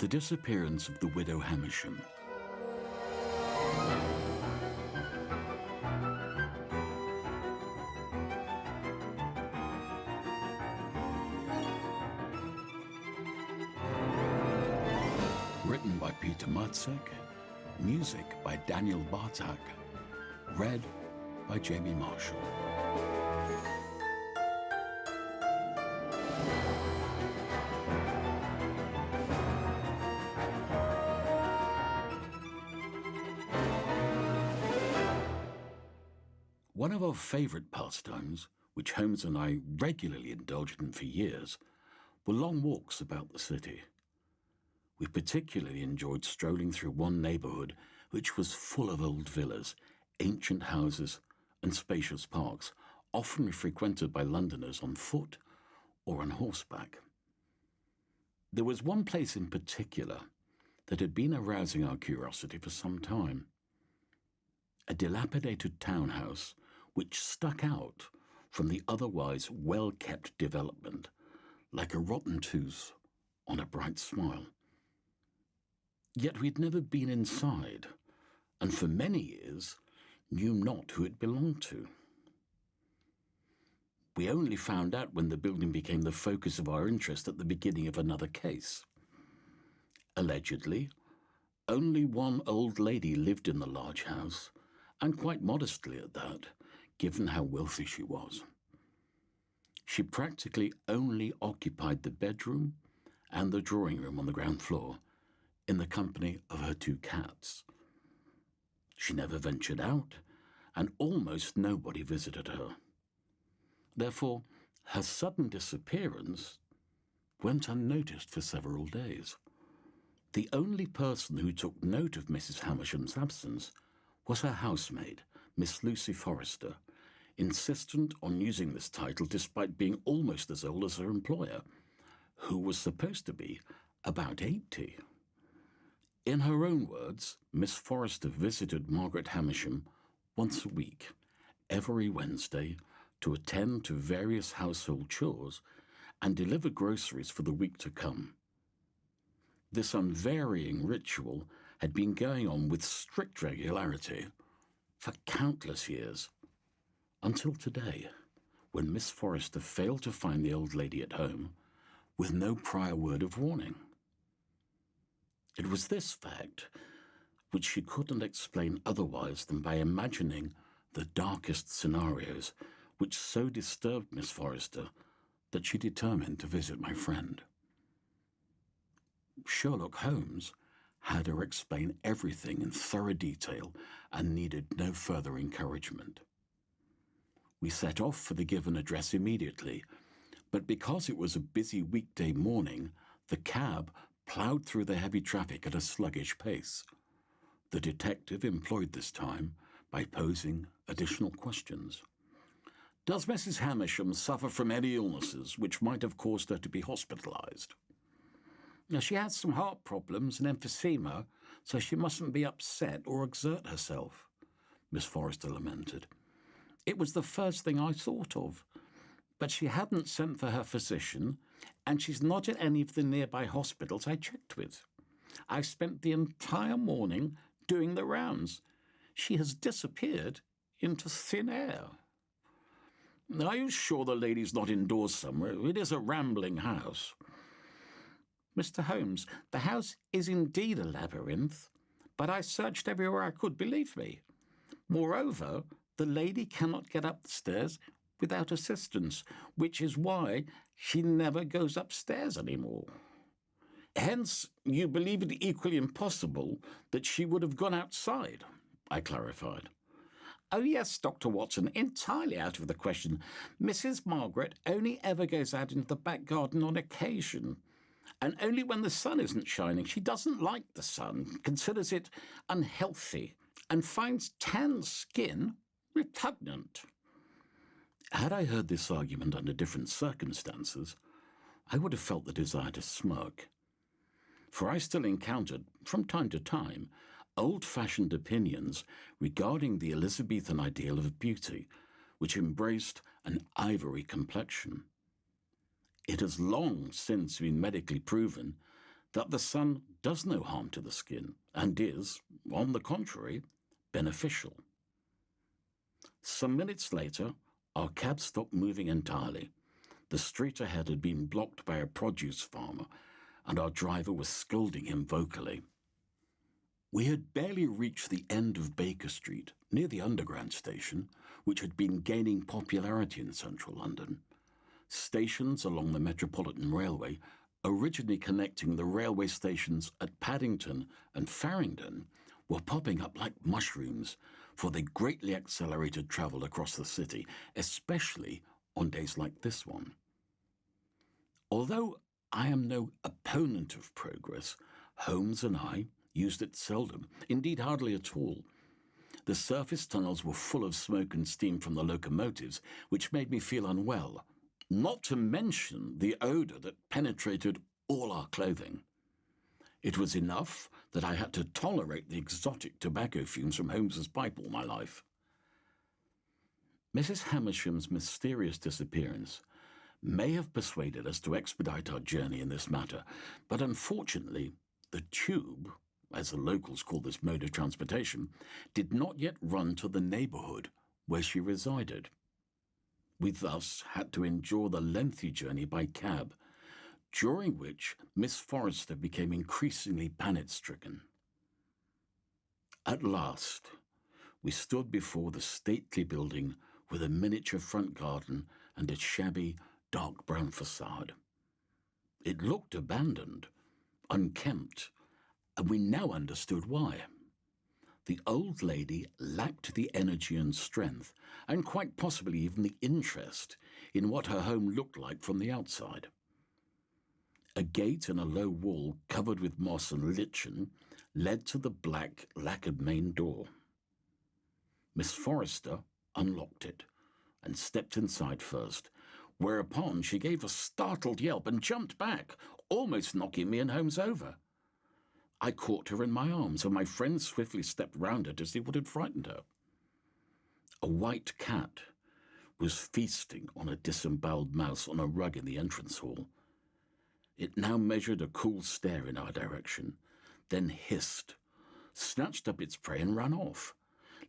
The Disappearance of the Widow Hamisham. Written by Petr Macek, music by Daniel Barták, read by Jamie Marshall. One of our favourite pastimes, which Holmes and I regularly indulged in for years, were long walks about the city. We particularly enjoyed strolling through one neighbourhood which was full of old villas, ancient houses and spacious parks, often frequented by Londoners on foot or on horseback. There was one place in particular that had been arousing our curiosity for some time. A dilapidated townhouse which stuck out from the otherwise well-kept development like a rotten tooth on a bright smile. Yet we'd never been inside, and for many years knew not who it belonged to. We only found out when the building became the focus of our interest at the beginning of another case. Allegedly, only one old lady lived in the large house, and quite modestly at that, given how wealthy she was. She practically only occupied the bedroom and the drawing room on the ground floor, in the company of her two cats. She never ventured out, and almost nobody visited her. Therefore, her sudden disappearance went unnoticed for several days. The only person who took note of Mrs. Hamisham's absence was her housemaid, Miss Lucy Forrester, insistent on using this title despite being almost as old as her employer, who was supposed to be about 80. In her own words, Miss Forrester visited Margaret Hamisham once a week, every Wednesday, to attend to various household chores and deliver groceries for the week to come. This unvarying ritual had been going on with strict regularity for countless years, until today, when Miss Forrester failed to find the old lady at home with no prior word of warning. It was this fact which she couldn't explain otherwise than by imagining the darkest scenarios which so disturbed Miss Forrester that she determined to visit my friend. Sherlock Holmes had her explain everything in thorough detail and needed no further encouragement. We set off for the given address immediately, but because it was a busy weekday morning, the cab ploughed through the heavy traffic at a sluggish pace. The detective employed this time by posing additional questions. "Does Mrs. Hamisham suffer from any illnesses which might have caused her to be hospitalized?" "Now, she has some heart problems and emphysema, so she mustn't be upset or exert herself," Miss Forrester lamented. "It was the first thing I thought of. But she hadn't sent for her physician, and she's not at any of the nearby hospitals I checked with. I spent the entire morning doing the rounds. She has disappeared into thin air." "Are you sure the lady's not indoors somewhere? It is a rambling house." "Mr. Holmes, the house is indeed a labyrinth, but I searched everywhere I could, believe me. Moreover, the lady cannot get up the stairs without assistance, which is why she never goes upstairs anymore." "Hence, you believe it equally impossible that she would have gone outside," I clarified. "Oh yes, Dr. Watson, entirely out of the question. Mrs. Margaret only ever goes out into the back garden on occasion, and only when the sun isn't shining. She doesn't like the sun, considers it unhealthy, and finds tanned skin repugnant." Had I heard this argument under different circumstances, I would have felt the desire to smirk. For I still encountered, from time to time, old-fashioned opinions regarding the Elizabethan ideal of beauty, which embraced an ivory complexion. It has long since been medically proven that the sun does no harm to the skin and is, on the contrary, beneficial. Some minutes later, our cab stopped moving entirely. The street ahead had been blocked by a produce farmer, and our driver was scolding him vocally. We had barely reached the end of Baker Street, near the Underground station, which had been gaining popularity in central London. Stations along the Metropolitan Railway, originally connecting the railway stations at Paddington and Farringdon, were popping up like mushrooms, for they greatly accelerated travel across the city, especially on days like this one. Although I am no opponent of progress, Holmes and I used it seldom, indeed hardly at all. The surface tunnels were full of smoke and steam from the locomotives, which made me feel unwell, not to mention the odour that penetrated all our clothing. It was enough that I had to tolerate the exotic tobacco fumes from Holmes's pipe all my life. Mrs. Hamisham's mysterious disappearance may have persuaded us to expedite our journey in this matter, but unfortunately, the tube, as the locals call this mode of transportation, did not yet run to the neighbourhood where she resided. We thus had to endure the lengthy journey by cab, during which Miss Forrester became increasingly panic-stricken. At last, we stood before the stately building with a miniature front garden and a shabby, dark brown facade. It looked abandoned, unkempt, and we now understood why. The old lady lacked the energy and strength, and quite possibly even the interest, in what her home looked like from the outside. A gate in a low wall covered with moss and lichen led to the black, lacquered main door. Miss Forrester unlocked it and stepped inside first, whereupon she gave a startled yelp and jumped back, almost knocking me and Holmes over. I caught her in my arms, and my friend swiftly stepped round her to see what had frightened her. A white cat was feasting on a disemboweled mouse on a rug in the entrance hall. It now measured a cool stare in our direction, then hissed, snatched up its prey and ran off,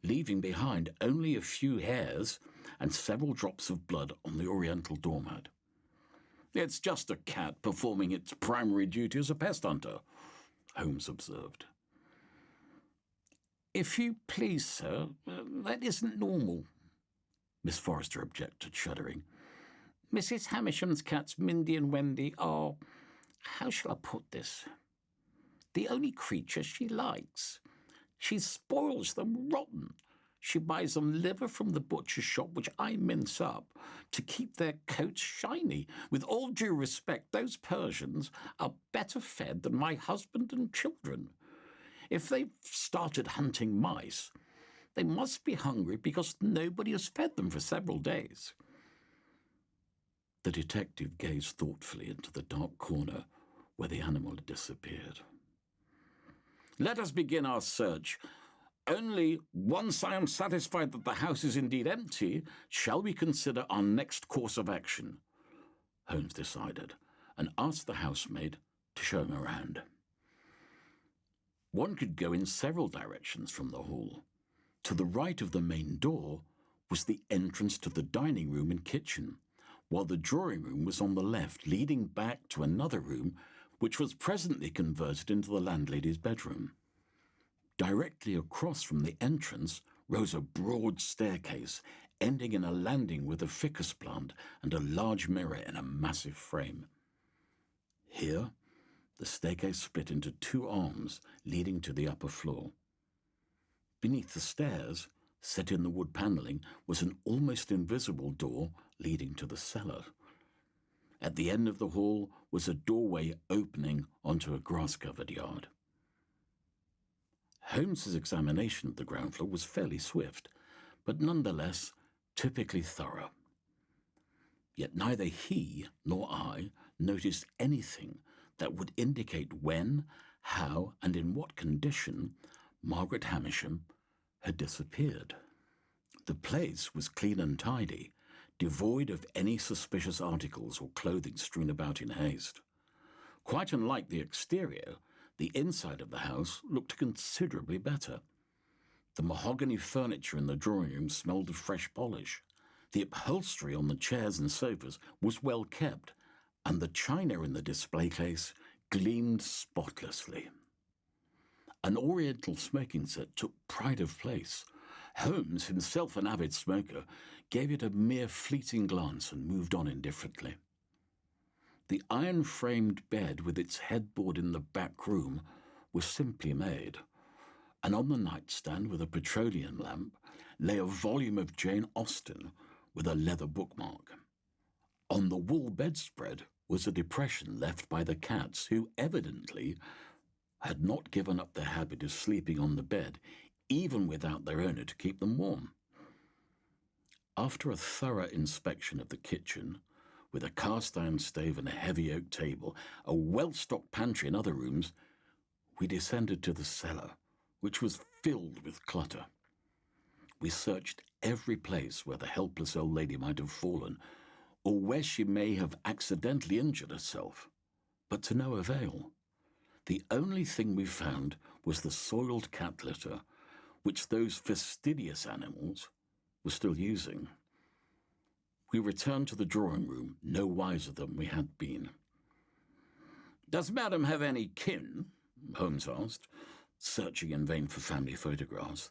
leaving behind only a few hairs and several drops of blood on the oriental doormat. "It's just a cat performing its primary duty as a pest hunter," Holmes observed. "If you please, sir, that isn't normal," Miss Forrester objected, shuddering. "Mrs. Hamisham's cats, Mindy and Wendy, are, how shall I put this, the only creature she likes. She spoils them rotten. She buys them liver from the butcher's shop, which I mince up, to keep their coats shiny. With all due respect, those Persians are better fed than my husband and children. If they've started hunting mice, they must be hungry because nobody has fed them for several days." The detective gazed thoughtfully into the dark corner where the animal had disappeared. "Let us begin our search. Only once I am satisfied that the house is indeed empty, shall we consider our next course of action," Holmes decided, and asked the housemaid to show him around. One could go in several directions from the hall. To the right of the main door was the entrance to the dining room and kitchen, while the drawing room was on the left, leading back to another room which was presently converted into the landlady's bedroom. Directly across from the entrance rose a broad staircase, ending in a landing with a ficus plant and a large mirror in a massive frame. Here, the staircase split into two arms leading to the upper floor. Beneath the stairs, set in the wood panelling, was an almost invisible door leading to the cellar. At the end of the hall was a doorway opening onto a grass-covered yard. Holmes's examination of the ground floor was fairly swift, but nonetheless typically thorough. Yet neither he nor I noticed anything that would indicate when, how, and in what condition Margaret Hamisham had disappeared. The place was clean and tidy, devoid of any suspicious articles or clothing strewn about in haste. Quite unlike the exterior, the inside of the house looked considerably better. The mahogany furniture in the drawing room smelled of fresh polish. The upholstery on the chairs and sofas was well kept, and the china in the display case gleamed spotlessly. An oriental smoking set took pride of place. Holmes, himself an avid smoker, gave it a mere fleeting glance and moved on indifferently. The iron-framed bed with its headboard in the back room was simply made, and on the nightstand with a petroleum lamp lay a volume of Jane Austen with a leather bookmark. On the wool bedspread was a depression left by the cats, who evidently had not given up their habit of sleeping on the bed, even without their owner to keep them warm. After a thorough inspection of the kitchen, with a cast-iron stove and a heavy oak table, a well-stocked pantry and other rooms, we descended to the cellar, which was filled with clutter. We searched every place where the helpless old lady might have fallen, or where she may have accidentally injured herself, but to no avail. The only thing we found was the soiled cat litter, which those fastidious animals were still using. We returned to the drawing room, no wiser than we had been. "Does Madam have any kin?" Holmes asked, searching in vain for family photographs.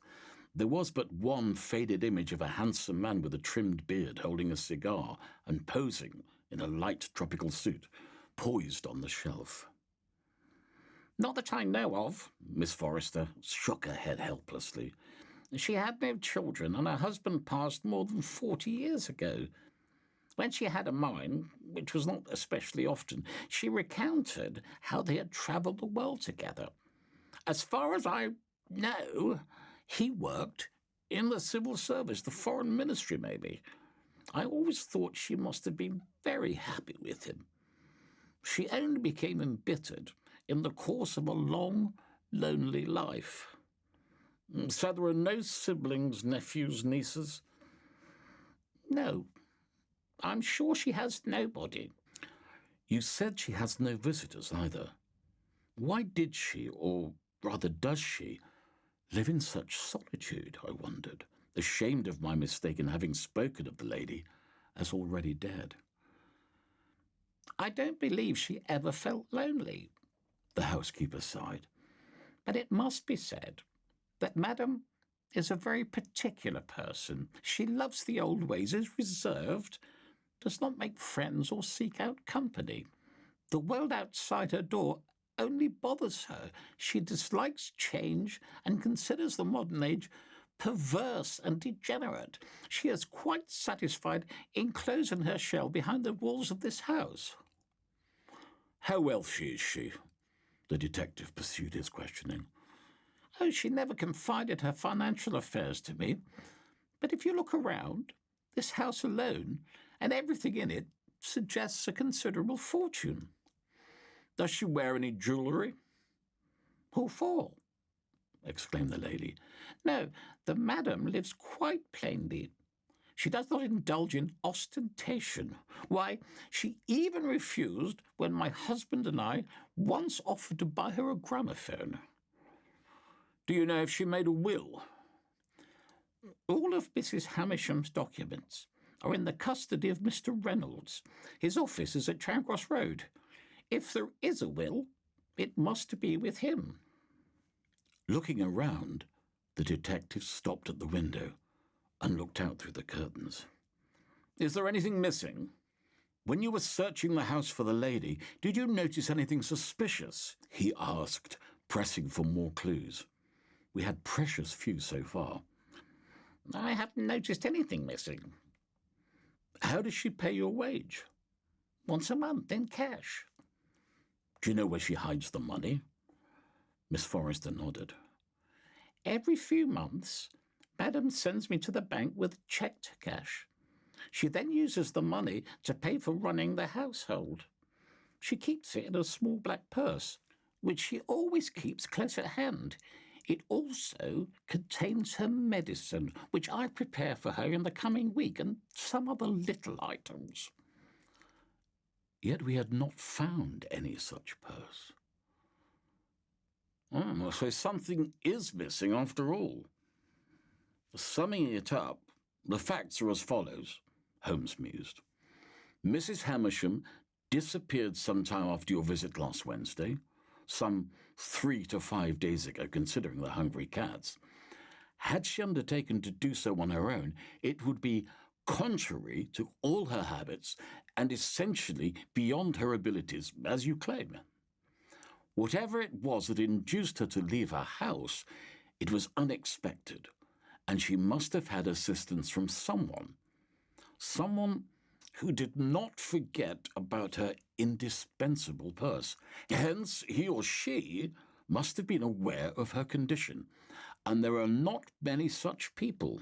There was but one faded image of a handsome man with a trimmed beard holding a cigar and posing in a light tropical suit, poised on the shelf. "Not that I know of," Miss Forrester shook her head helplessly. "She had no children, and her husband passed more than 40 years ago. When she had a mind, which was not especially often, she recounted how they had travelled the world together. As far as I know, he worked in the civil service, the foreign ministry maybe. I always thought she must have been very happy with him. She only became embittered in the course of a long, lonely life. So there are no siblings, nephews, nieces?" "No. I'm sure she has nobody." "You said she has no visitors either. Why did she, or rather does she, live in such solitude?" I wondered, ashamed of my mistake in having spoken of the lady as already dead. "I don't believe she ever felt lonely," the housekeeper sighed. "But it must be said that Madam is a very particular person. She loves the old ways, is reserved, does not make friends or seek out company. The world outside her door only bothers her. She dislikes change and considers the modern age perverse and degenerate. She is quite satisfied in closing her shell behind the walls of this house." "How wealthy is she?" The detective pursued his questioning. "Oh, she never confided her financial affairs to me. But if you look around, this house alone, and everything in it, suggests a considerable fortune." "Does she wear any jewellery?" "Who for?" exclaimed the lady. "No, the Madam lives quite plainly. She does not indulge in ostentation. Why, she even refused when my husband and I once offered to buy her a gramophone." "Do you know if she made a will?" "All of Mrs. Hamisham's documents are in the custody of Mr. Reynolds. His office is at Charing Cross Road. If there is a will, it must be with him." Looking around, the detective stopped at the window and looked out through the curtains. "Is there anything missing? When you were searching the house for the lady, did you notice anything suspicious?" he asked, pressing for more clues. We had precious few so far. "I haven't noticed anything missing." "How does she pay your wage?" "Once a month in cash." "Do you know where she hides the money?" Miss Forrester nodded. "Every few months, Madam sends me to the bank with checked cash. She then uses the money to pay for running the household. She keeps it in a small black purse, which she always keeps close at hand. It also contains her medicine, which I prepare for her in the coming week, and some other little items." Yet we had not found any such purse. So something is missing after all. Summing it up, the facts are as follows, Holmes mused. Mrs. Hamisham disappeared sometime after your visit last Wednesday, some 3 to 5 days ago, considering the hungry cats. Had she undertaken to do so on her own, it would be contrary to all her habits and essentially beyond her abilities, as you claim. Whatever it was that induced her to leave her house, it was unexpected, and she must have had assistance from someone who did not forget about her indispensable purse. Hence, he or she must have been aware of her condition, and there are not many such people.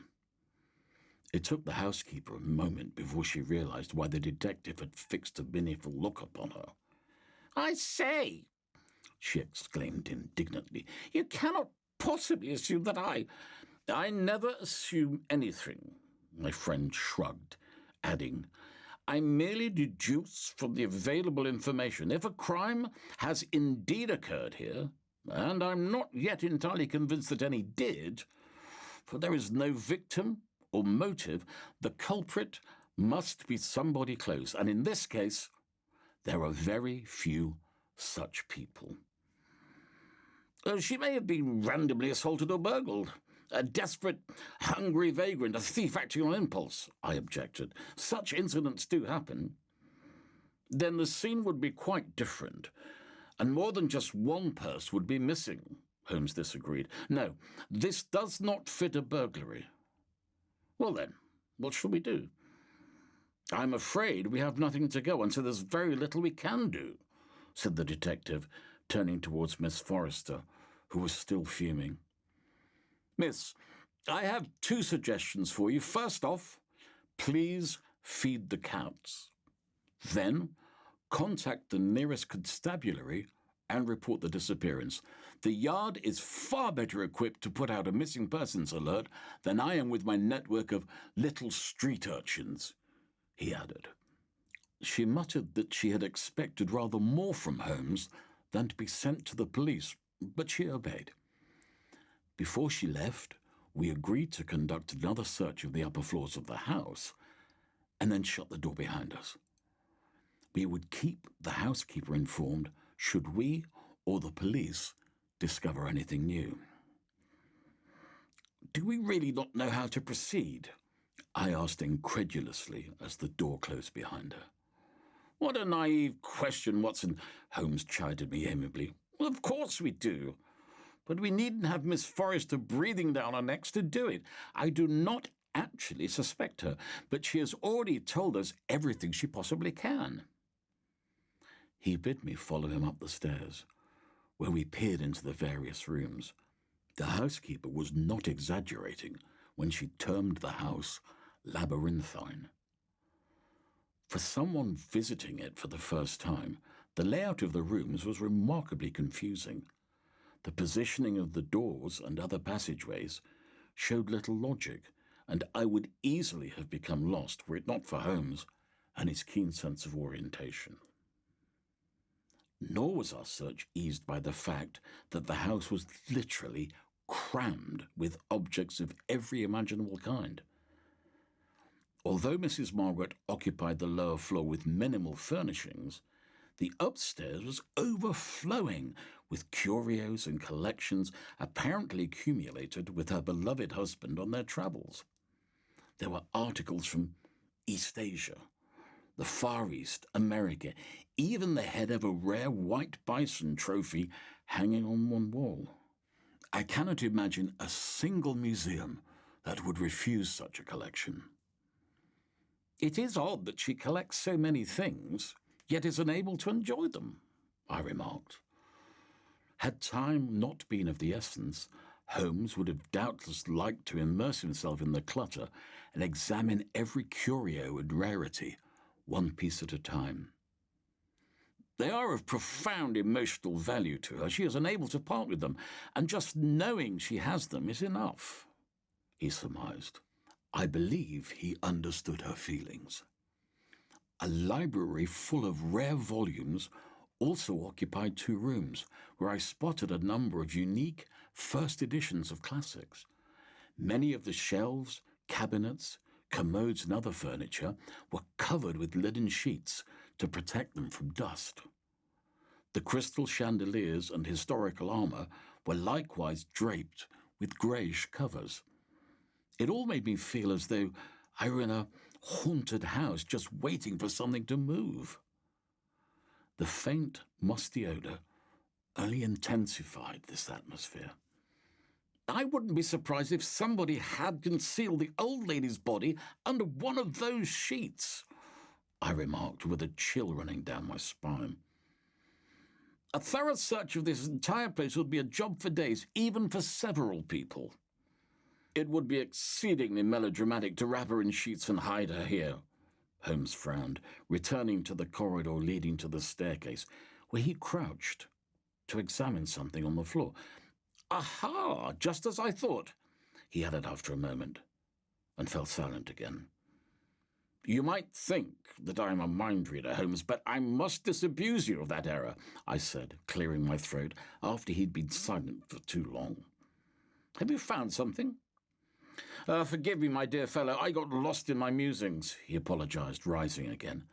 It took the housekeeper a moment before she realized why the detective had fixed a meaningful look upon her. "I say," she exclaimed indignantly, "you cannot possibly assume that I never assume anything," my friend shrugged, adding, "I merely deduce from the available information. If a crime has indeed occurred here, and I'm not yet entirely convinced that any did, for there is no victim or motive, the culprit must be somebody close, and in this case, there are very few such people. She may have been randomly assaulted or burgled. A desperate, hungry vagrant, a thief acting on impulse," I objected. "Such incidents do happen." "Then the scene would be quite different, and more than just one purse would be missing," Holmes disagreed. "No, this does not fit a burglary." "Well then, what shall we do?" "I'm afraid we have nothing to go on, so there's very little we can do," said the detective, turning towards Miss Forrester, who was still fuming. "Miss, I have 2 suggestions for you. First off, please feed the cats. Then, contact the nearest constabulary and report the disappearance. The Yard is far better equipped to put out a missing persons alert than I am with my network of little street urchins," he added. She muttered that she had expected rather more from Holmes than to be sent to the police, but she obeyed. Before she left, we agreed to conduct another search of the upper floors of the house and then shut the door behind us. We would keep the housekeeper informed should we or the police discover anything new. "Do we really not know how to proceed?" I asked incredulously as the door closed behind her. "What a naive question, Watson," Holmes chided me amiably. "Well, of course we do. But we needn't have Miss Forrester breathing down our necks to do it. I do not actually suspect her, but she has already told us everything she possibly can." He bid me follow him up the stairs, where we peered into the various rooms. The housekeeper was not exaggerating when she termed the house labyrinthine. For someone visiting it for the first time, the layout of the rooms was remarkably confusing. The positioning of the doors and other passageways showed little logic, and I would easily have become lost were it not for Holmes and his keen sense of orientation. Nor was our search eased by the fact that the house was literally crammed with objects of every imaginable kind. Although Mrs. Margaret occupied the lower floor with minimal furnishings, the upstairs was overflowing with curios and collections apparently accumulated with her beloved husband on their travels. There were articles from East Asia, the Far East, America, even the head of a rare white bison trophy hanging on one wall. I cannot imagine a single museum that would refuse such a collection. "It is odd that she collects so many things, yet is unable to enjoy them," I remarked. Had time not been of the essence, Holmes would have doubtless liked to immerse himself in the clutter and examine every curio and rarity, one piece at a time. "They are of profound emotional value to her. She is unable to part with them, and just knowing she has them is enough," he surmised. I believe he understood her feelings. A library full of rare volumes also occupied 2 rooms, where I spotted a number of unique first editions of classics. Many of the shelves, cabinets, commodes and other furniture were covered with linen sheets to protect them from dust. The crystal chandeliers and historical armour were likewise draped with greyish covers. It all made me feel as though I were in a haunted house just waiting for something to move. The faint, musty odour only intensified this atmosphere. I wouldn't be surprised if somebody had concealed the old lady's body under one of those sheets, I remarked with a chill running down my spine. A thorough search of this entire place would be a job for days, even for several people. It would be exceedingly melodramatic to wrap her in sheets and hide her here, Holmes frowned, returning to the corridor leading to the staircase, where he crouched to examine something on the floor. Aha, just as I thought, he added after a moment, and fell silent again. You might think that I am a mind reader, Holmes, but I must disabuse you of that error, I said, clearing my throat after he'd been silent for too long. Have you found something? Forgive me, my dear fellow, I got lost in my musings, he apologized, rising again.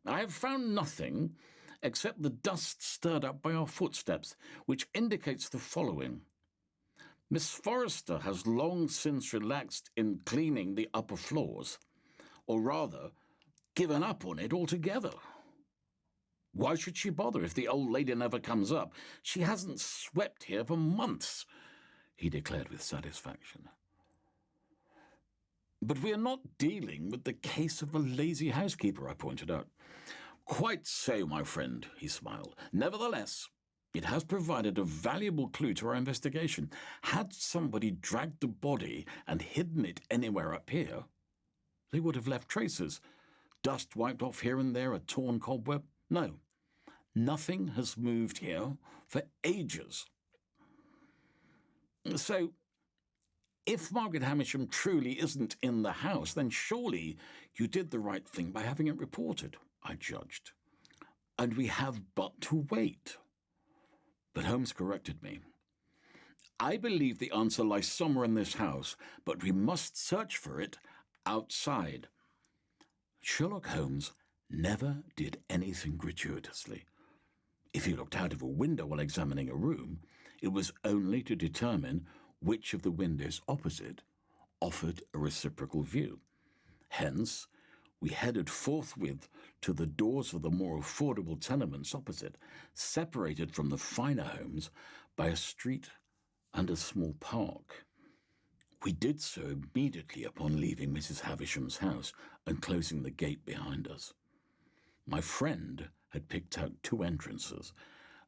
I have found nothing except the dust stirred up by our footsteps, which indicates the following. Miss Forrester has long since relaxed in cleaning the upper floors, or rather, given up on it altogether. Why should she bother if the old lady never comes up? She hasn't swept here for months, he declared with satisfaction. But we are not dealing with the case of a lazy housekeeper, I pointed out. Quite so, my friend, he smiled. Nevertheless, it has provided a valuable clue to our investigation. Had somebody dragged the body and hidden it anywhere up here, they would have left traces. Dust wiped off here and there, a torn cobweb. No, nothing has moved here for ages. So, if Margaret Hamisham truly isn't in the house, then surely you did the right thing by having it reported, I judged. And we have but to wait. But Holmes corrected me. I believe the answer lies somewhere in this house, but we must search for it outside. Sherlock Holmes never did anything gratuitously. If he looked out of a window while examining a room, it was only to determine which of the windows opposite offered a reciprocal view. Hence, we headed forthwith to the doors of the more affordable tenements opposite, separated from the finer homes by a street and a small park. We did so immediately upon leaving Mrs. Havisham's house and closing the gate behind us. My friend had picked out 2 entrances,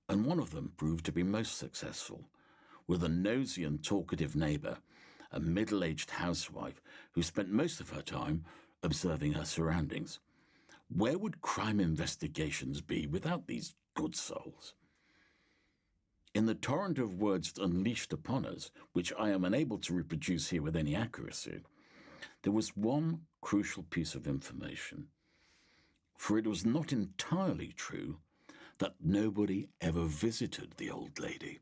and one of them proved to be most successful, with a nosy and talkative neighbour, a middle-aged housewife who spent most of her time observing her surroundings. Where would crime investigations be without these good souls? In the torrent of words unleashed upon us, which I am unable to reproduce here with any accuracy, there was one crucial piece of information, for it was not entirely true that nobody ever visited the old lady.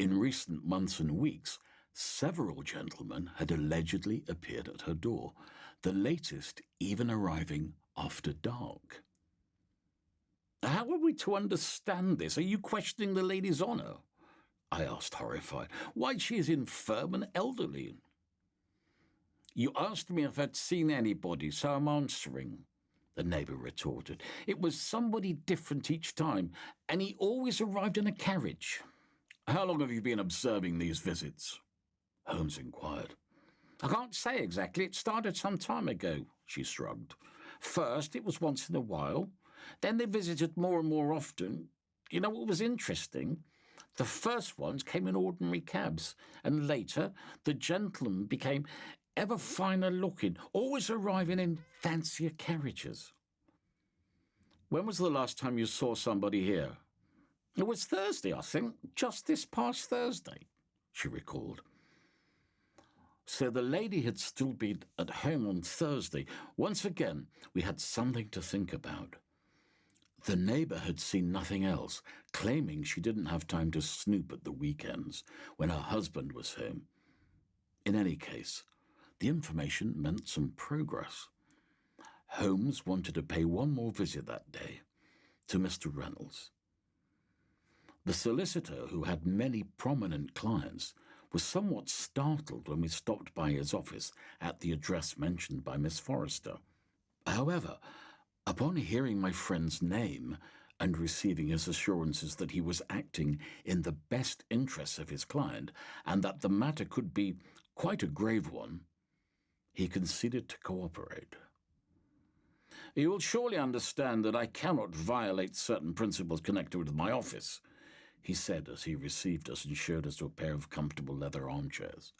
In recent months and weeks, several gentlemen had allegedly appeared at her door, the latest even arriving after dark. How are we to understand this? Are you questioning the lady's honour? I asked, horrified. Why, she is infirm and elderly. You asked me if I'd seen anybody, so I'm answering, the neighbour retorted. It was somebody different each time, and he always arrived in a carriage. How long have you been observing these visits? Holmes inquired. I can't say exactly. It started some time ago, she shrugged. First, it was once in a while. Then they visited more and more often. You know what was interesting? The first ones came in ordinary cabs, and later the gentlemen became ever finer looking, always arriving in fancier carriages. When was the last time you saw somebody here? It was Thursday, I think, just this past Thursday, she recalled. So the lady had still been at home on Thursday. Once again, we had something to think about. The neighbour had seen nothing else, claiming she didn't have time to snoop at the weekends when her husband was home. In any case, the information meant some progress. Holmes wanted to pay one more visit that day to Mr. Reynolds. The solicitor, who had many prominent clients, was somewhat startled when we stopped by his office at the address mentioned by Miss Forrester. However, upon hearing my friend's name and receiving his assurances that he was acting in the best interests of his client and that the matter could be quite a grave one, he conceded to cooperate. "You will surely understand that I cannot violate certain principles connected with my office," he said as he received us and showed us to a pair of comfortable leather armchairs.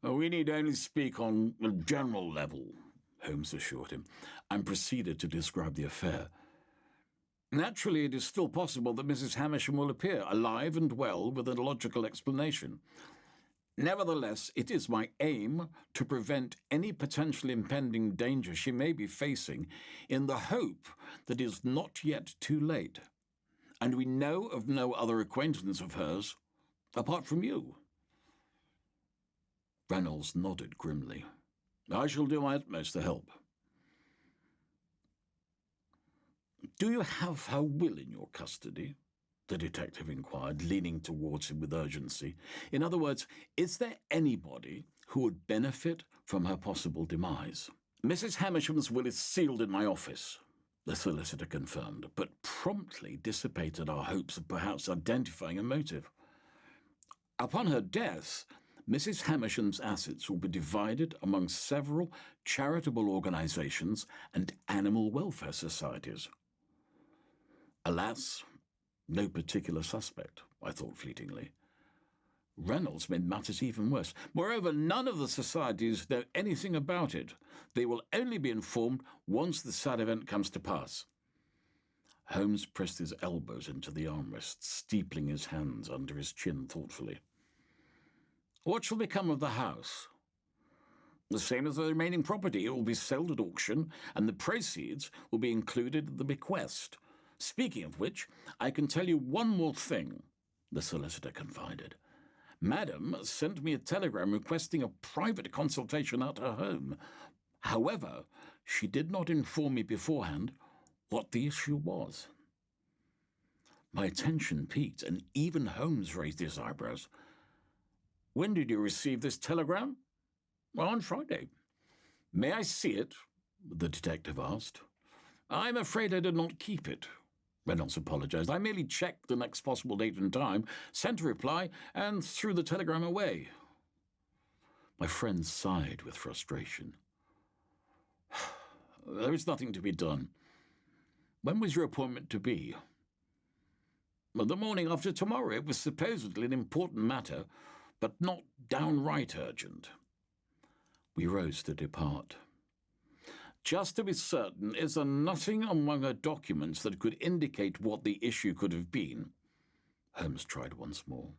"We need only speak on a general level," Holmes assured him, and proceeded to describe the affair. "Naturally, it is still possible that Mrs. Hamisham will appear, alive and well, with a logical explanation. Nevertheless, it is my aim to prevent any potential impending danger she may be facing in the hope that it is not yet too late. And we know of no other acquaintance of hers apart from you." Reynolds nodded grimly. "I shall do my utmost to help." "Do you have her will in your custody?" the detective inquired, leaning towards him with urgency. "In other words, is there anybody who would benefit from her possible demise?" "Mrs. Hamisham's will is sealed in my office," the solicitor confirmed, but promptly dissipated our hopes of perhaps identifying a motive. "Upon her death, Mrs. Hamisham's assets will be divided among several charitable organizations and animal welfare societies." Alas, no particular suspect, I thought fleetingly. Reynolds made matters even worse. Moreover, none of the societies know anything about it. They will only be informed once the sad event comes to pass. Holmes pressed his elbows into the armrests, steepling his hands under his chin thoughtfully. "What shall become of the house?" "The same as the remaining property. It will be sold at auction, and the proceeds will be included in the bequest. Speaking of which, I can tell you one more thing," the solicitor confided. "Madam sent me a telegram requesting a private consultation at her home. However, she did not inform me beforehand what the issue was." My attention peaked, and even Holmes raised his eyebrows. "When did you receive this telegram?" "On Friday." "May I see it?" the detective asked. "I'm afraid I did not keep it," Reynolds apologized. "I merely checked the next possible date and time, sent a reply, and threw the telegram away." My friend sighed with frustration. "There is nothing to be done. When was your appointment to be?" "The morning after tomorrow. It was supposedly an important matter, but not downright urgent." We rose to depart. "Just to be certain, is there nothing among her documents that could indicate what the issue could have been?" Holmes tried once more.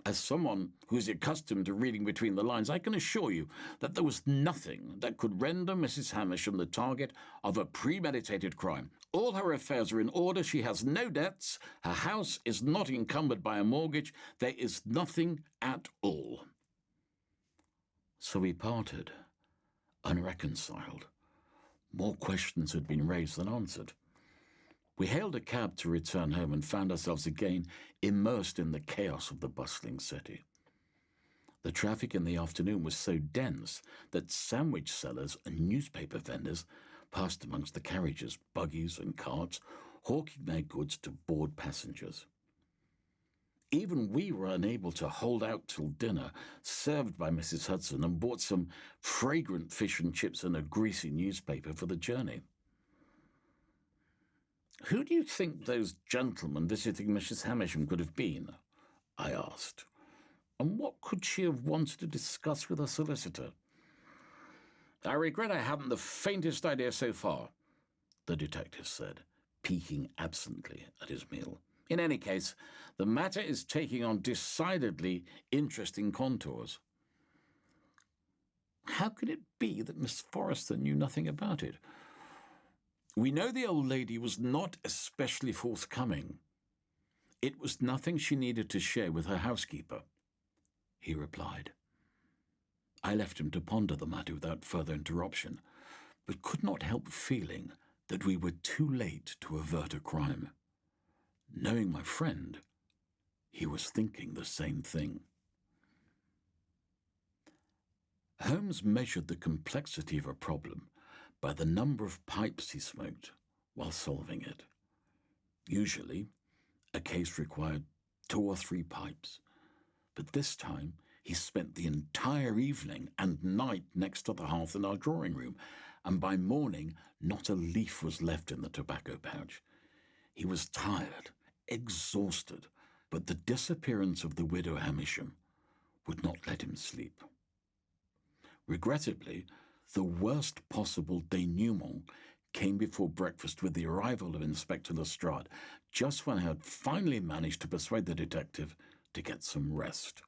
"As someone who is accustomed to reading between the lines, I can assure you that there was nothing that could render Mrs. Hamisham the target of a premeditated crime. All her affairs are in order, she has no debts, her house is not encumbered by a mortgage, there is nothing at all." So we parted, unreconciled. More questions had been raised than answered. We hailed a cab to return home and found ourselves again immersed in the chaos of the bustling city. The traffic in the afternoon was so dense that sandwich sellers and newspaper vendors passed amongst the carriages, buggies and carts, hawking their goods to bored passengers. Even we were unable to hold out till dinner, served by Mrs. Hudson, and bought some fragrant fish and chips and a greasy newspaper for the journey. "Who do you think those gentlemen visiting Mrs. Hamisham could have been?" I asked. "And what could she have wanted to discuss with her solicitor?" "I regret I haven't the faintest idea so far," the detective said, peeking absently at his meal. In any case, the matter is taking on decidedly interesting contours. How could it be that Miss Forrester knew nothing about it? We know the old lady was not especially forthcoming. It was nothing she needed to share with her housekeeper, he replied. I left him to ponder the matter without further interruption, but could not help feeling that we were too late to avert a crime. Knowing my friend, he was thinking the same thing. Holmes measured the complexity of a problem by the number of pipes he smoked while solving it. Usually, a case required 2 or 3 pipes, but this time he spent the entire evening and night next to the hearth in our drawing room, and by morning not a leaf was left in the tobacco pouch. He was tired, exhausted, but the disappearance of the widow Hamisham would not let him sleep. Regrettably, the worst possible denouement came before breakfast with the arrival of Inspector Lestrade, just when I had finally managed to persuade the detective to get some rest.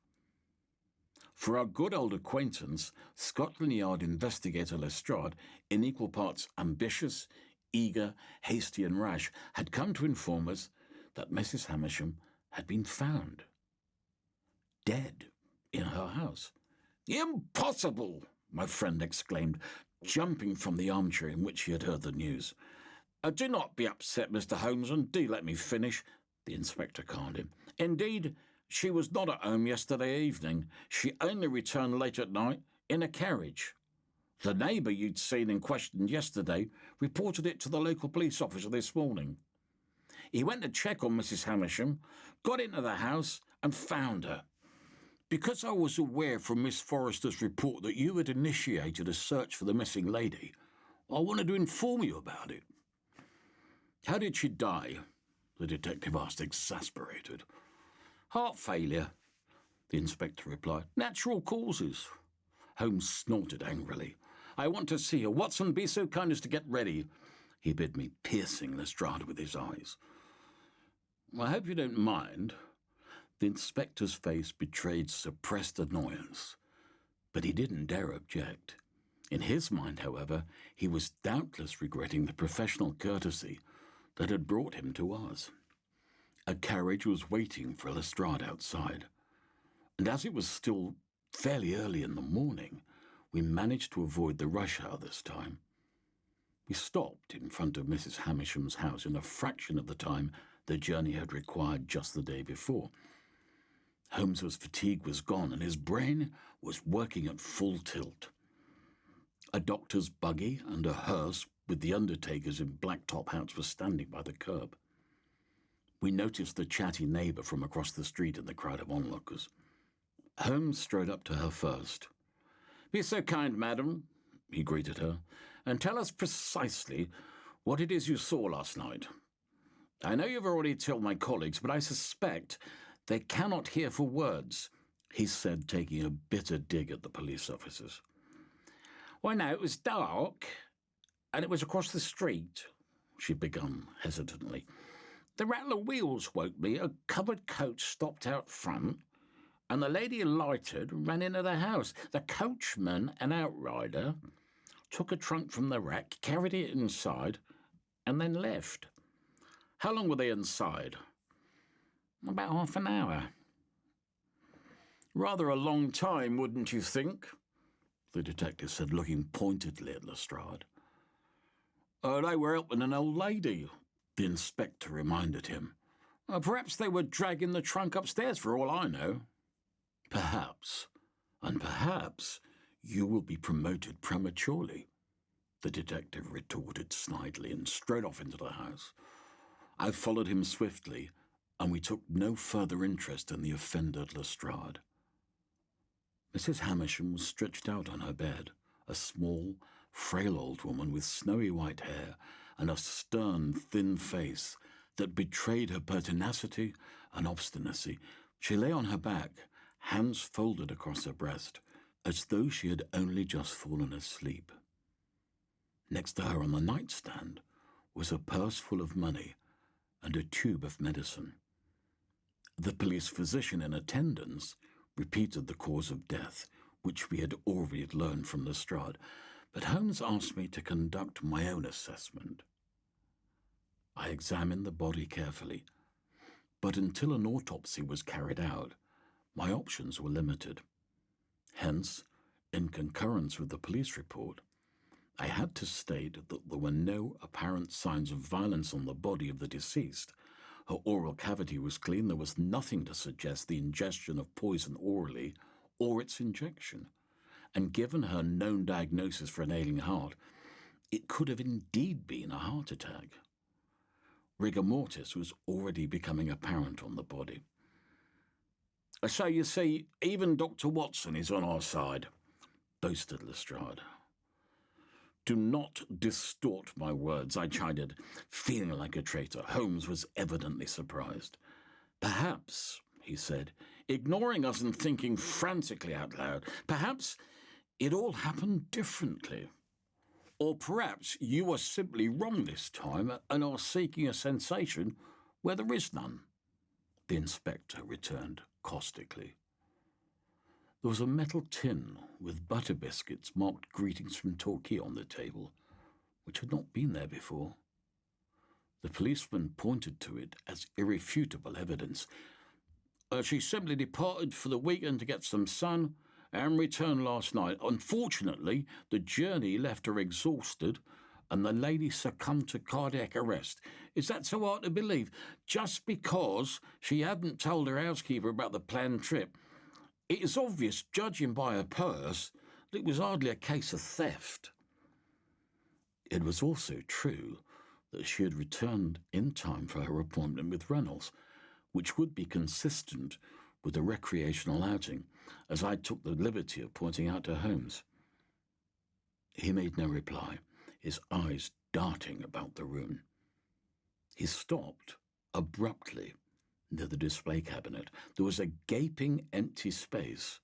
For our good old acquaintance, Scotland Yard investigator Lestrade, in equal parts ambitious, eager, hasty and rash, had come to inform us that Mrs. Hamisham had been found, dead, in her house. "Impossible!" my friend exclaimed, jumping from the armchair in which he had heard the news. "Do not be upset, Mr. Holmes, and do let me finish," the inspector calmed him. "Indeed, she was not at home yesterday evening. She only returned late at night in a carriage. The neighbour you'd seen and questioned yesterday reported it to the local police officer this morning. He went to check on Mrs. Hamisham, got into the house and found her. Because I was aware from Miss Forrester's report that you had initiated a search for the missing lady, I wanted to inform you about it." "How did she die?" the detective asked, exasperated. "Heart failure," the inspector replied. "Natural causes." Holmes snorted angrily. "I want to see her. Watson, be so kind as to get ready," he bid me, piercing Lestrade with his eyes. "I hope you don't mind." The inspector's face betrayed suppressed annoyance, but he didn't dare object. In his mind, however, he was doubtless regretting the professional courtesy that had brought him to us. A carriage was waiting for Lestrade outside, and as it was still fairly early in the morning, we managed to avoid the rush hour this time. We stopped in front of Mrs. Hamisham's house in a fraction of the time the journey had required just the day before. Holmes's fatigue was gone, and his brain was working at full tilt. A doctor's buggy and a hearse with the undertakers in black top hats were standing by the curb. We noticed the chatty neighbour from across the street in the crowd of onlookers. Holmes strode up to her first. "Be so kind, madam," he greeted her, "and tell us precisely what it is you saw last night. I know you've already told my colleagues, but I suspect they cannot hear for words," he said, taking a bitter dig at the police officers. "Why, no, it was dark, and it was across the street," she began hesitantly. "The rattle of wheels woke me, a covered coach stopped out front, and the lady alighted and ran into the house. The coachman, an outrider, took a trunk from the rack, carried it inside, and then left." "How long were they inside?" "About half an hour." "Rather a long time, wouldn't you think?" the detective said, looking pointedly at Lestrade. "They were helping an old lady," the inspector reminded him. "Perhaps they were dragging the trunk upstairs for all I know." "Perhaps, and perhaps you will be promoted prematurely," the detective retorted snidely and strode off into the house. I followed him swiftly, and we took no further interest in the offended Lestrade. Mrs. Hamisham was stretched out on her bed, a small, frail old woman with snowy white hair and a stern, thin face that betrayed her pertinacity and obstinacy. She lay on her back, hands folded across her breast, as though she had only just fallen asleep. Next to her on the nightstand was a purse full of money and a tube of medicine. The police physician in attendance repeated the cause of death, which we had already learned from Lestrade, but Holmes asked me to conduct my own assessment. I examined the body carefully, but until an autopsy was carried out, my options were limited. Hence, in concurrence with the police report, I had to state that there were no apparent signs of violence on the body of the deceased. Her oral cavity was clean. There was nothing to suggest the ingestion of poison orally or its injection. And given her known diagnosis for an ailing heart, it could have indeed been a heart attack. Rigor mortis was already becoming apparent on the body. So you see, even Dr. Watson is on our side, boasted Lestrade. Do not distort my words, I chided, feeling like a traitor. Holmes was evidently surprised. Perhaps, he said, ignoring us and thinking frantically out loud, perhaps it all happened differently. Or perhaps you are simply wrong this time and are seeking a sensation where there is none. The inspector returned caustically. There was a metal tin with butter biscuits marked "Greetings from Torquay" on the table, which had not been there before. The policeman pointed to it as irrefutable evidence. She simply departed for the weekend to get some sun and returned last night. Unfortunately, the journey left her exhausted and the lady succumbed to cardiac arrest. Is that so hard to believe? Just because she hadn't told her housekeeper about the planned trip. It is obvious, judging by her purse, that it was hardly a case of theft. It was also true that she had returned in time for her appointment with Reynolds, which would be consistent with a recreational outing, as I took the liberty of pointing out to Holmes. He made no reply, his eyes darting about the room. He stopped abruptly near the display cabinet. There was a gaping empty space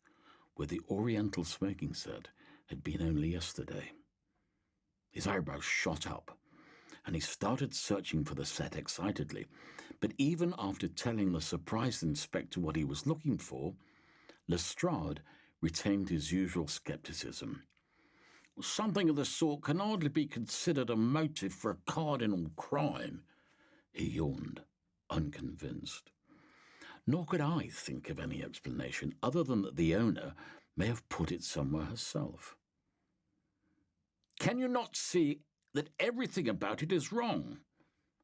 where the Oriental smoking set had been only yesterday. His eyebrows shot up, and he started searching for the set excitedly. But even after telling the surprised inspector what he was looking for, Lestrade retained his usual skepticism. Something of the sort can hardly be considered a motive for a cardinal crime. He yawned, unconvinced. Nor could I think of any explanation other than that the owner may have put it somewhere herself. Can you not see that everything about it is wrong?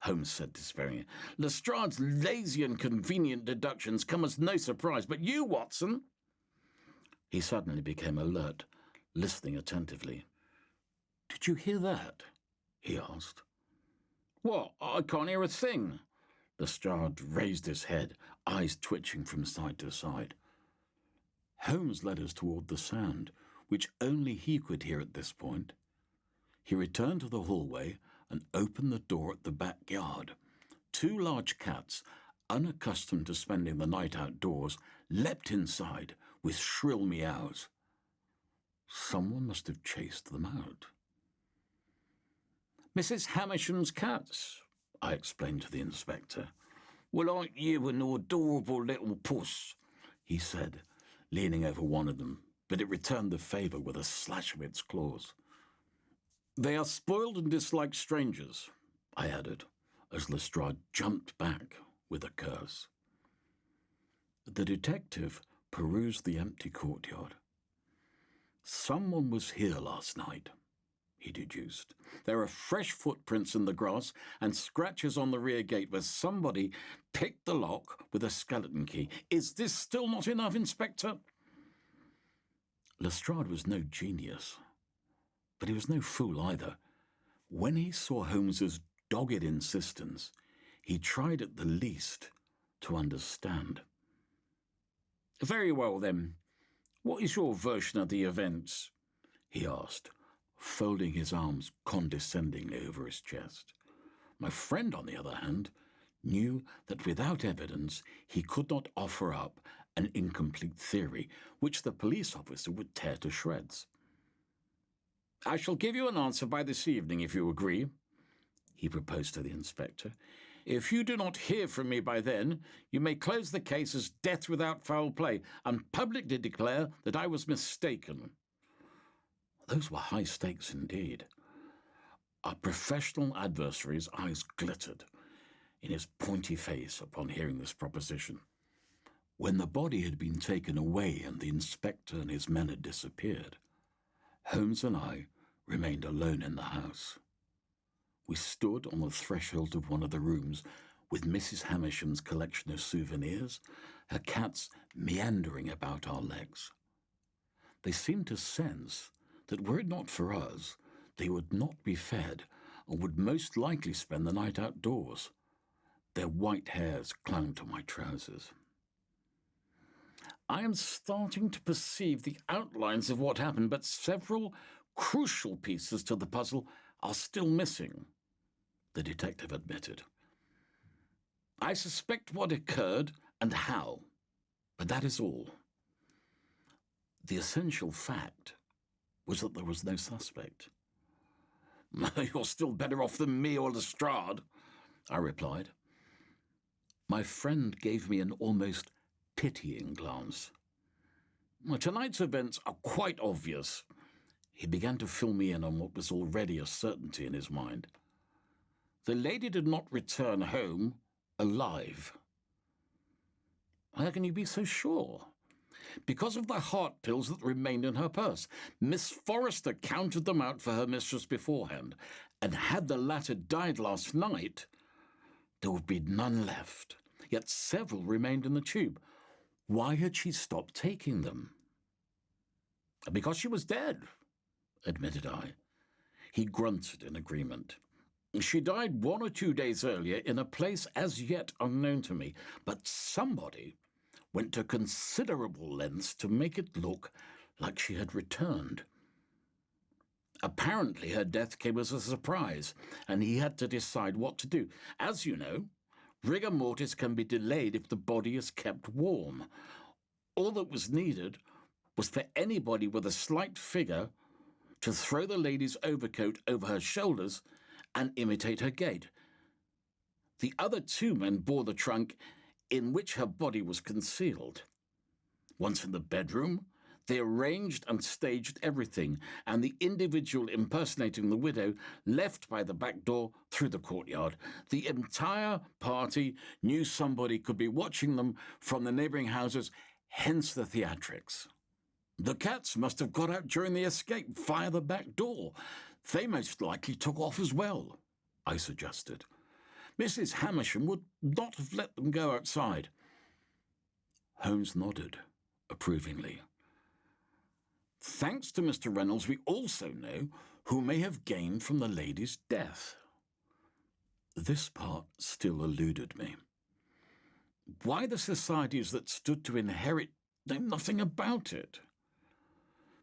Holmes said despairingly. Lestrade's lazy and convenient deductions come as no surprise, but you, Watson? He suddenly became alert, listening attentively. Did you hear that? He asked. What? I can't hear a thing. Lestrade raised his head, eyes twitching from side to side. Holmes led us toward the sound, which only he could hear at this point. He returned to the hallway and opened the door at the backyard. Two large cats, unaccustomed to spending the night outdoors, leapt inside with shrill meows. Someone must have chased them out. Mrs. Hamisham's cats, I explained to the inspector. Well, aren't you an adorable little puss? He said, leaning over one of them, but it returned the favour with a slash of its claws. They are spoiled and dislike strangers, I added, as Lestrade jumped back with a curse. The detective perused the empty courtyard. Someone was here last night, he deduced. There are fresh footprints in the grass and scratches on the rear gate where somebody picked the lock with a skeleton key. Is this still not enough, Inspector? Lestrade was no genius, but he was no fool either. When he saw Holmes's dogged insistence, he tried at the least to understand. Very well, then. What is your version of the events? He asked, folding his arms condescendingly over his chest. My friend, on the other hand, knew that without evidence he could not offer up an incomplete theory, which the police officer would tear to shreds. I shall give you an answer by this evening, if you agree, he proposed to the inspector. If you do not hear from me by then, you may close the case as death without foul play and publicly declare that I was mistaken." Those were high stakes indeed. Our professional adversary's eyes glittered in his pointy face upon hearing this proposition. When the body had been taken away and the inspector and his men had disappeared, Holmes and I remained alone in the house. We stood on the threshold of one of the rooms with Mrs. Hamisham's collection of souvenirs, her cats meandering about our legs. They seemed to sense that were it not for us, they would not be fed and would most likely spend the night outdoors. Their white hairs clung to my trousers. I am starting to perceive the outlines of what happened, but several crucial pieces to the puzzle are still missing, the detective admitted. I suspect what occurred and how, but that is all. The essential fact was that there was no suspect. "You're still better off than me or Lestrade," I replied. My friend gave me an almost pitying glance. "Tonight's events are quite obvious." He began to fill me in on what was already a certainty in his mind. The lady did not return home alive. "How can you be so sure?" "Because of the heart pills that remained in her purse. Miss Forrester counted them out for her mistress beforehand, and had the latter died last night, there would be none left. Yet several remained in the tube. Why had she stopped taking them?" "Because she was dead," admitted I. He grunted in agreement. "She died 1 or 2 days earlier in a place as yet unknown to me, but somebody went to considerable lengths to make it look like she had returned. Apparently her death came as a surprise, and he had to decide what to do. As you know, rigor mortis can be delayed if the body is kept warm. All that was needed was for anybody with a slight figure to throw the lady's overcoat over her shoulders and imitate her gait. The other 2 men bore the trunk in which her body was concealed. Once in the bedroom, they arranged and staged everything, and the individual impersonating the widow left by the back door through the courtyard. The entire party knew somebody could be watching them from the neighbouring houses, hence the theatrics. The cats must have got out during the escape via the back door. They most likely took off as well," I suggested. "Mrs. Hamisham would not have let them go outside." Holmes nodded approvingly. "Thanks to Mr. Reynolds, we also know who may have gained from the lady's death." This part still eluded me. Why the societies that stood to inherit know nothing about it?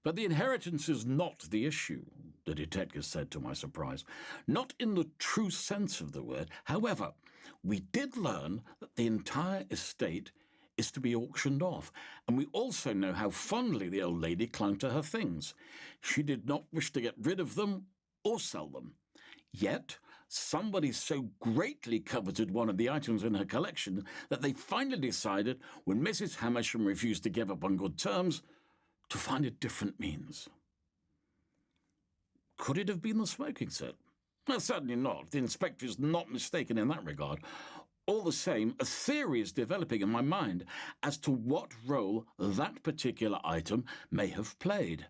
"But the inheritance is not the issue," the detective said to my surprise. "Not in the true sense of the word. However, we did learn that the entire estate is to be auctioned off, and we also know how fondly the old lady clung to her things. She did not wish to get rid of them or sell them. Yet somebody so greatly coveted one of the items in her collection that they finally decided, when Mrs. Hamisham refused to give up on good terms, to find a different means." "Could it have been the smoking set?" "Well, certainly not. The inspector is not mistaken in that regard. All the same, a theory is developing in my mind as to what role that particular item may have played.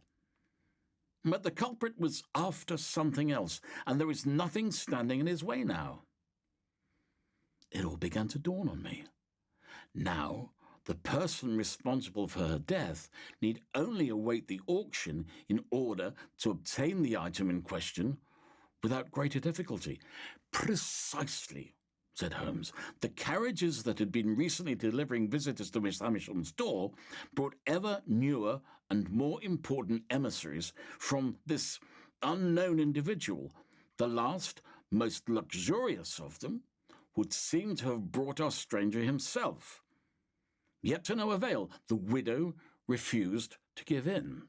But the culprit was after something else, and there is nothing standing in his way now." It all began to dawn on me. Now, the person responsible for her death need only await the auction in order to obtain the item in question without greater difficulty. "Precisely," said Holmes. "The carriages that had been recently delivering visitors to Miss Hamisham's door brought ever newer and more important emissaries from this unknown individual. The last, most luxurious of them, would seem to have brought our stranger himself. Yet to no avail. The widow refused to give in.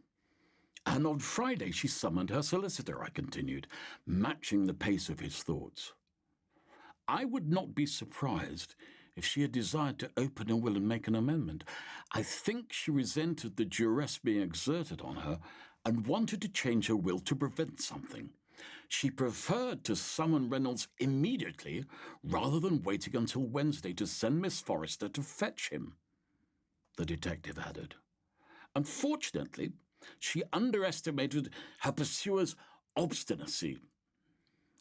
And on Friday she summoned her solicitor," I continued, matching the pace of his thoughts. I would not be surprised if she had desired to open a will and make an amendment. I think she resented the duress being exerted on her and wanted to change her will to prevent something. She preferred to summon Reynolds immediately rather than waiting until Wednesday to send Miss Forrester to fetch him, the detective added. Unfortunately, she underestimated her pursuer's obstinacy.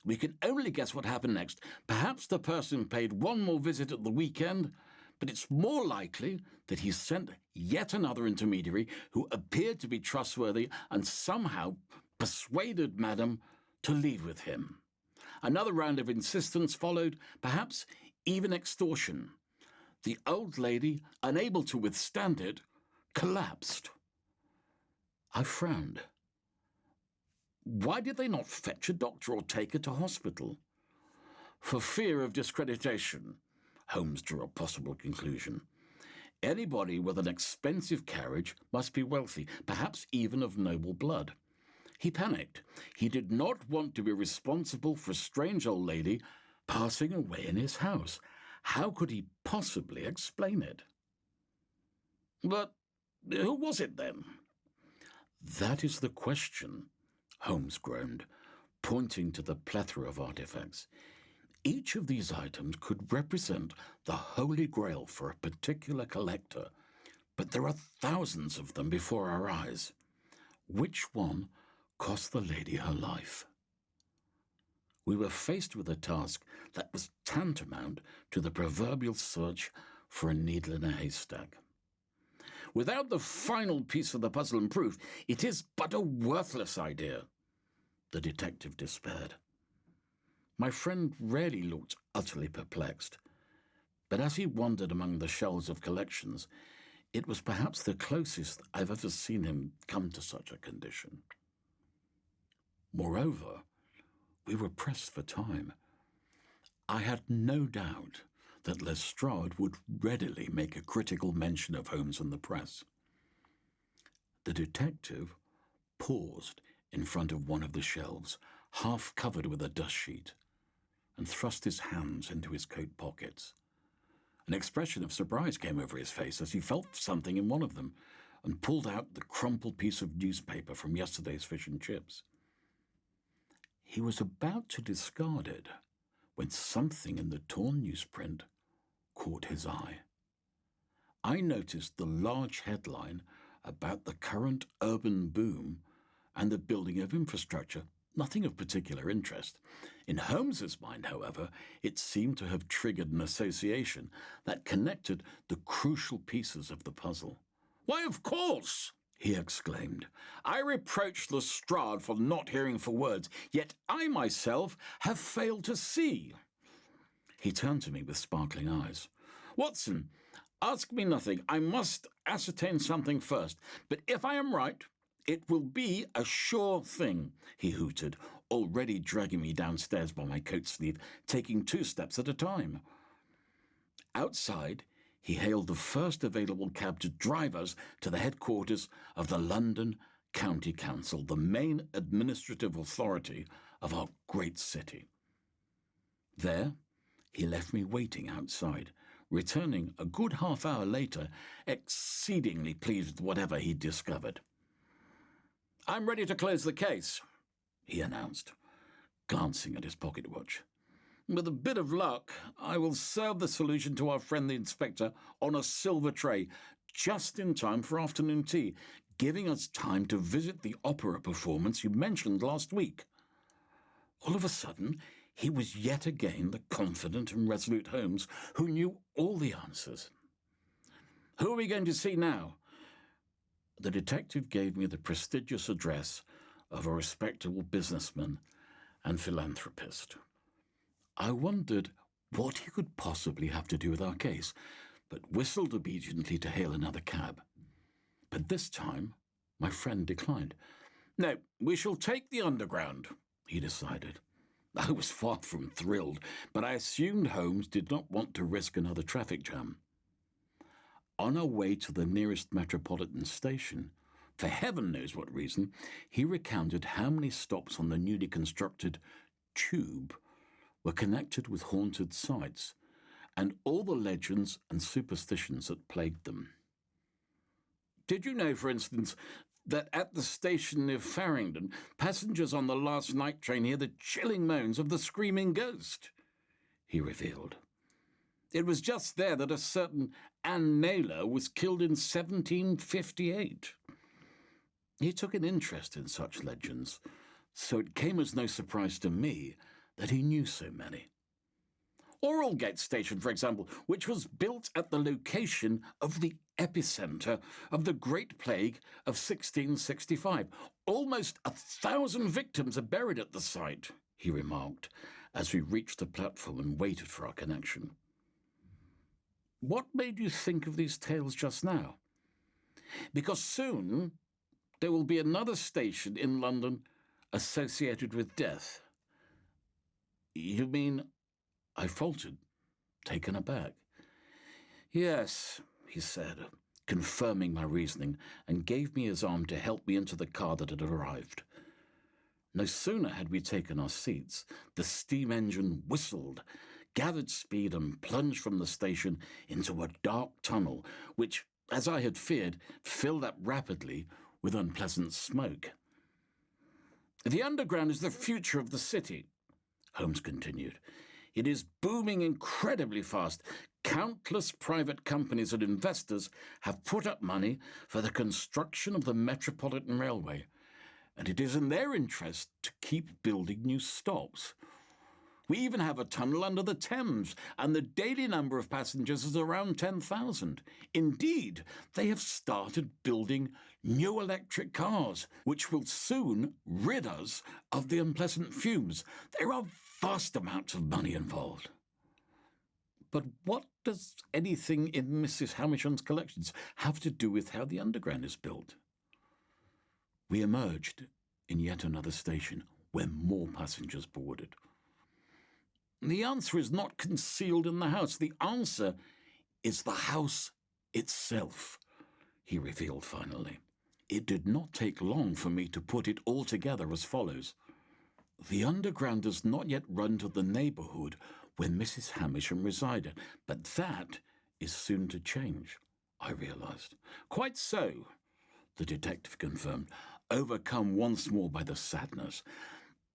We can only guess what happened next. Perhaps the person paid one more visit at the weekend, but it's more likely that he sent yet another intermediary who appeared to be trustworthy and somehow persuaded Madam to leave with him. Another round of insistence followed, perhaps even extortion. The old lady, unable to withstand it, collapsed. I frowned. Why did they not fetch a doctor or take her to hospital? For fear of discreditation, Holmes drew a possible conclusion. Anybody with an expensive carriage must be wealthy, perhaps even of noble blood. He panicked. He did not want to be responsible for a strange old lady passing away in his house. How could he possibly explain it? But who was it then? That is the question, Holmes groaned, pointing to the plethora of artifacts. Each of these items could represent the Holy Grail for a particular collector, but there are thousands of them before our eyes. Which one cost the lady her life? We were faced with a task that was tantamount to the proverbial search for a needle in a haystack. Without the final piece of the puzzle and proof, it is but a worthless idea, the detective despaired. My friend rarely looked utterly perplexed, but as he wandered among the shelves of collections, it was perhaps the closest I've ever seen him come to such a condition. Moreover, we were pressed for time. I had no doubt that Lestrade would readily make a critical mention of Holmes in the press. The detective paused in front of one of the shelves, half covered with a dust sheet, and thrust his hands into his coat pockets. An expression of surprise came over his face as he felt something in one of them and pulled out the crumpled piece of newspaper from yesterday's fish and chips. He was about to discard it when something in the torn newsprint caught his eye. I noticed the large headline about the current urban boom and the building of infrastructure, nothing of particular interest. In Holmes's mind, however, it seemed to have triggered an association that connected the crucial pieces of the puzzle. "Why, of course!" he exclaimed. "I reproached Lestrade for not hearing for words, yet I myself have failed to see." He turned to me with sparkling eyes. "Watson, ask me nothing. I must ascertain something first. But if I am right, it will be a sure thing," he hooted, already dragging me downstairs by my coat sleeve, taking 2 steps at a time. Outside, he hailed the first available cab to drive us to the headquarters of the London County Council, the main administrative authority of our great city. There, he left me waiting outside, returning a good half hour later, exceedingly pleased with whatever he'd discovered. "I'm ready to close the case," he announced, glancing at his pocket watch. "With a bit of luck, I will serve the solution to our friend the inspector on a silver tray, just in time for afternoon tea, giving us time to visit the opera performance you mentioned last week." All of a sudden, he was yet again the confident and resolute Holmes who knew all the answers. "Who are we going to see now?" The detective gave me the prestigious address of a respectable businessman and philanthropist. I wondered what he could possibly have to do with our case, but whistled obediently to hail another cab. But this time, my friend declined. "No, we shall take the Underground," he decided. I was far from thrilled, but I assumed Holmes did not want to risk another traffic jam. On our way to the nearest metropolitan station, for heaven knows what reason, he recounted how many stops on the newly constructed Tube were connected with haunted sites and all the legends and superstitions that plagued them. Did you know, for instance, that at the station near Farringdon, passengers on the last night train hear the chilling moans of the screaming ghost? He revealed. It was just there that a certain Anne Naylor was killed in 1758. He took an interest in such legends, so it came as no surprise to me that he knew so many. Oralgate Station, for example, which was built at the location of the epicentre of the Great Plague of 1665. Almost 1,000 victims are buried at the site, he remarked, as we reached the platform and waited for our connection. What made you think of these tales just now? Because soon there will be another station in London associated with death. You mean... I faltered, taken aback. Yes, he said, confirming my reasoning, and gave me his arm to help me into the car that had arrived. No sooner had we taken our seats, the steam engine whistled, gathered speed, and plunged from the station into a dark tunnel, which, as I had feared, filled up rapidly with unpleasant smoke. The underground is the future of the city, Holmes continued. It is booming incredibly fast. Countless private companies and investors have put up money for the construction of the Metropolitan Railway, and it is in their interest to keep building new stops. We even have a tunnel under the Thames, and the daily number of passengers is around 10,000. Indeed, they have started building new electric cars, which will soon rid us of the unpleasant fumes. There are vast amounts of money involved. But what does anything in Mrs. Hamisham's collections have to do with how the underground is built? We emerged in yet another station where more passengers boarded. The answer is not concealed in the house. The answer is the house itself, he revealed finally. It did not take long for me to put it all together as follows. The underground does not yet run to the neighbourhood where Mrs. Hamisham resided, but that is soon to change, I realised. Quite so, the detective confirmed, overcome once more by the sadness.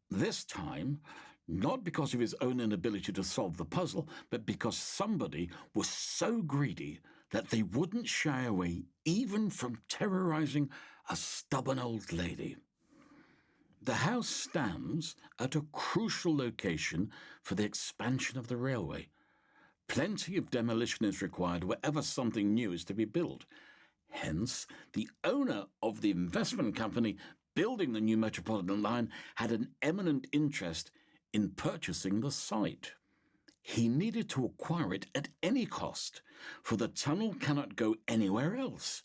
This time, not because of his own inability to solve the puzzle, but because somebody was so greedy that they wouldn't shy away even from terrorising a stubborn old lady. The house stands at a crucial location for the expansion of the railway. Plenty of demolition is required wherever something new is to be built. Hence, the owner of the investment company building the new Metropolitan line had an eminent interest in purchasing the site. He needed to acquire it at any cost, for the tunnel cannot go anywhere else.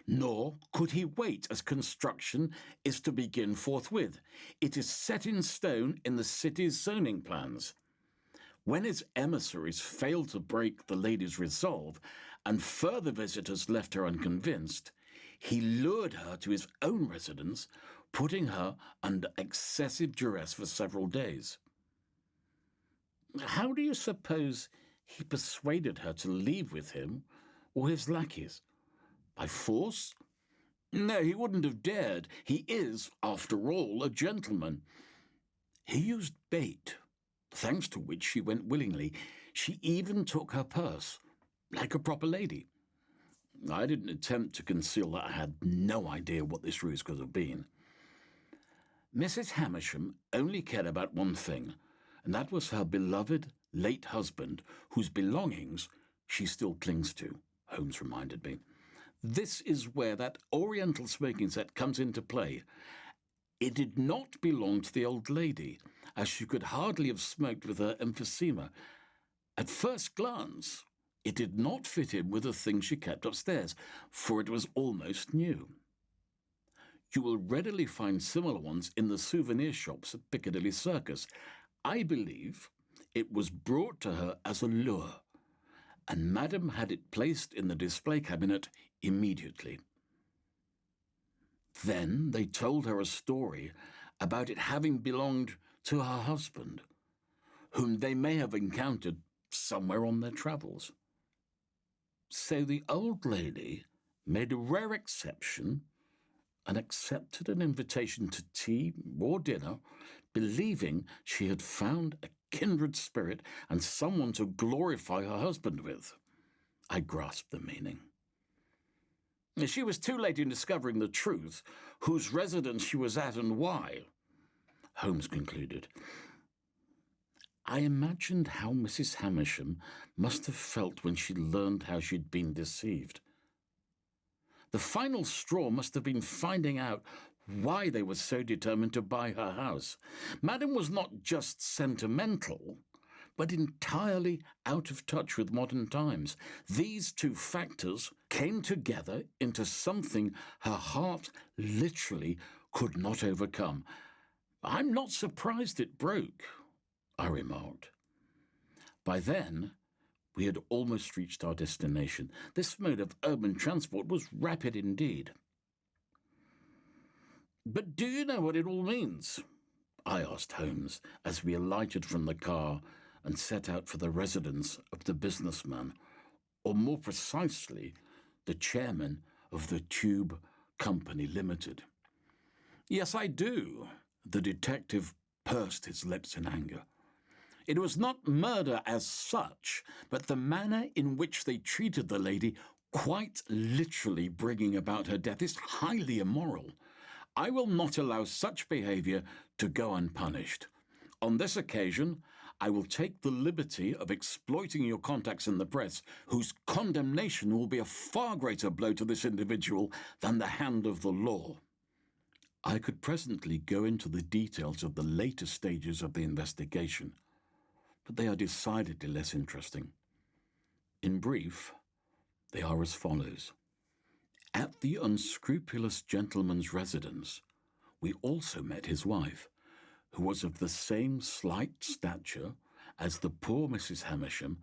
Nor could he wait, as construction is to begin forthwith. It is set in stone in the city's zoning plans. When his emissaries failed to break the lady's resolve, and further visitors left her unconvinced, he lured her to his own residence, putting her under excessive duress for several days. How do you suppose he persuaded her to leave with him or his lackeys? By force? No, he wouldn't have dared. He is, after all, a gentleman. He used bait, thanks to which she went willingly. She even took her purse, like a proper lady. I didn't attempt to conceal that I had no idea what this ruse could have been. Mrs. Hamisham only cared about one thing, and that was her beloved late husband, whose belongings she still clings to, Holmes reminded me. This is where that oriental smoking set comes into play. It did not belong to the old lady, as she could hardly have smoked with her emphysema. At first glance, it did not fit in with the things she kept upstairs, for it was almost new. You will readily find similar ones in the souvenir shops at Piccadilly Circus. I believe it was brought to her as a lure, and Madame had it placed in the display cabinet immediately. Then they told her a story about it having belonged to her husband, whom they may have encountered somewhere on their travels. So the old lady made a rare exception and accepted an invitation to tea or dinner, believing she had found a kindred spirit and someone to glorify her husband with. I grasped the meaning. She was too late in discovering the truth, whose residence she was at and why. Holmes concluded. I imagined how Mrs. Hamisham must have felt when she learned how she'd been deceived. The final straw must have been finding out why they were so determined to buy her house. Madam was not just sentimental, but entirely out of touch with modern times. These two factors came together into something her heart literally could not overcome. I'm not surprised it broke, I remarked. By then, we had almost reached our destination. This mode of urban transport was rapid indeed. But do you know what it all means? I asked Holmes as we alighted from the car and set out for the residence of the businessman, or more precisely, the chairman of the Tube Company Limited. Yes, I do. The detective pursed his lips in anger. It was not murder as such, but the manner in which they treated the lady, quite literally bringing about her death, is highly immoral. I will not allow such behaviour to go unpunished. On this occasion, I will take the liberty of exploiting your contacts in the press, whose condemnation will be a far greater blow to this individual than the hand of the law. I could presently go into the details of the later stages of the investigation, but they are decidedly less interesting. In brief, they are as follows. At the unscrupulous gentleman's residence, we also met his wife, who was of the same slight stature as the poor Mrs. Hamisham,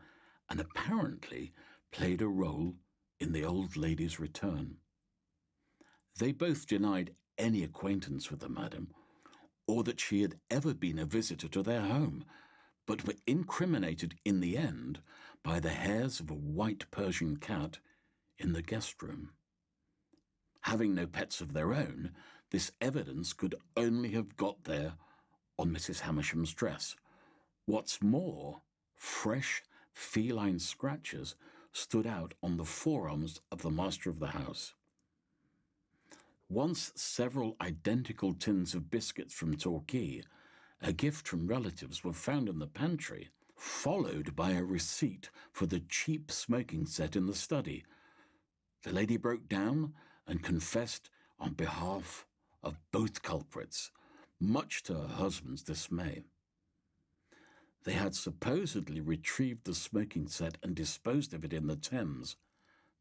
and apparently played a role in the old lady's return. They both denied any acquaintance with the madam, or that she had ever been a visitor to their home, but were incriminated in the end by the hairs of a white Persian cat in the guest room. Having no pets of their own, this evidence could only have got there on Mrs. Hamisham's dress. What's more, fresh feline scratches stood out on the forearms of the master of the house. Once several identical tins of biscuits from Torquay, a gift from relatives, were found in the pantry, followed by a receipt for the cheap smoking set in the study. The lady broke down and confessed on behalf of both culprits, much to her husband's dismay. They had supposedly retrieved the smoking set and disposed of it in the Thames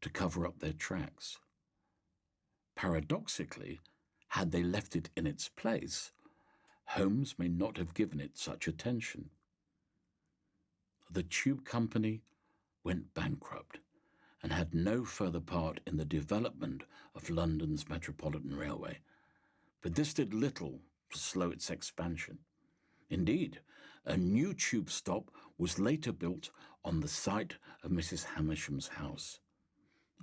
to cover up their tracks. Paradoxically, had they left it in its place, Holmes may not have given it such attention. The Tube Company went bankrupt and had no further part in the development of London's Metropolitan Railway, but this did little to slow its expansion. Indeed, a new tube stop was later built on the site of Mrs. Hamisham's house.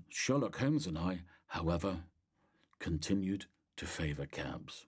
Sherlock Holmes and I, however, continued to favour cabs.